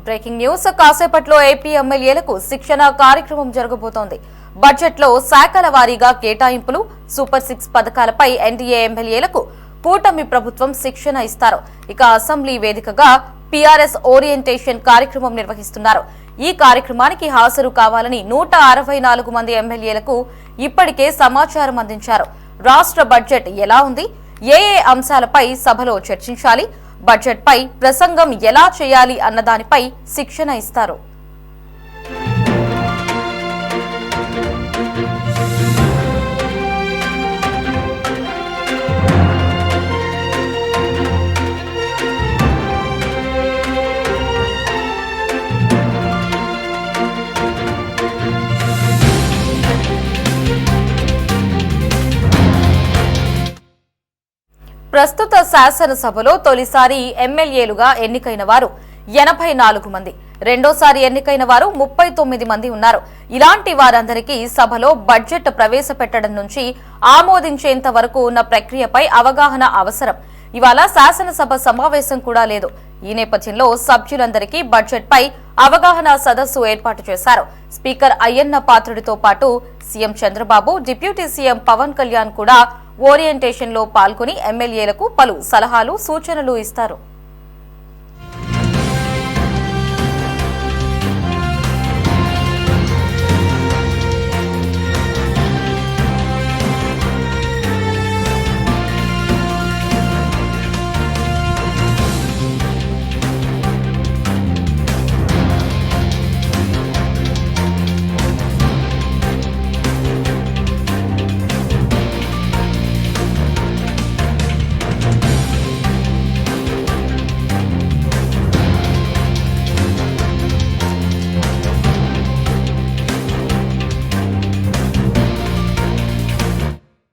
Breaking news కాసేపట్లో AP ఎమ్మెల్యేలకు శిక్షణ కార్యక్రమం జరగబోతోంది. బడ్జెట్లో శాఖల వారీగా కేటాయింపులు, సూపర్ 6 పథకాలపై ఎన్డీఏ ఎమ్మెల్యేలకు కూటమి ప్రభుత్వం శిక్షణ ఇస్తారు. ఇక అసెంబ్లీ వేదికగా పీఆర్ఎస్ ఓరియంటేషన్ కార్యక్రమం నిర్వహిస్తున్నారు. ఈ కార్యక్రమానికి హాజరు కావాలని 164 మంది ఎమ్మెల్యేలకు ఇప్పటికే సమాచారం అందించారు. రాష్ట్ర బడ్జెట్ ఎలా ఉంది, ఏ అంశాలపై సభలో చర్చించాలి, బడ్జెట్ పై ప్రసంగం ఎలా చేయాలి అన్న దానిపై శిక్షణ ఇస్తారు. ప్రస్తుత శాసనసభలో తొలిసారి ఎమ్మెల్యేలుగా ఎన్నికైన వారు 84 మంది, రెండోసారి ఎన్నికైన వారు 39 మంది ఉన్నారు. ఇలాంటి వారందరికీ సభలో బడ్జెట్ ప్రవేశపెట్టడం నుంచి ఆమోదించేంత వరకు ఉన్న ప్రక్రియపై అవగాహన అవసరం. ఇవాళ శాసనసభ సమావేశం కూడా లేదు. ఈ నేపథ్యంలో సభ్యులందరికీ బడ్జెట్ పై అవగాహన సదస్సు ఏర్పాటు చేశారు. స్పీకర్ అయ్యన్న పాత్రుడితో పాటు CM Chandrababu, deputy CM Pawan Kalyan కూడా ఓరియంటేషన్ లో పాల్గొని ఎమ్మెల్యేలకు పలు సలహాలు, సూచనలు ఇస్తారు.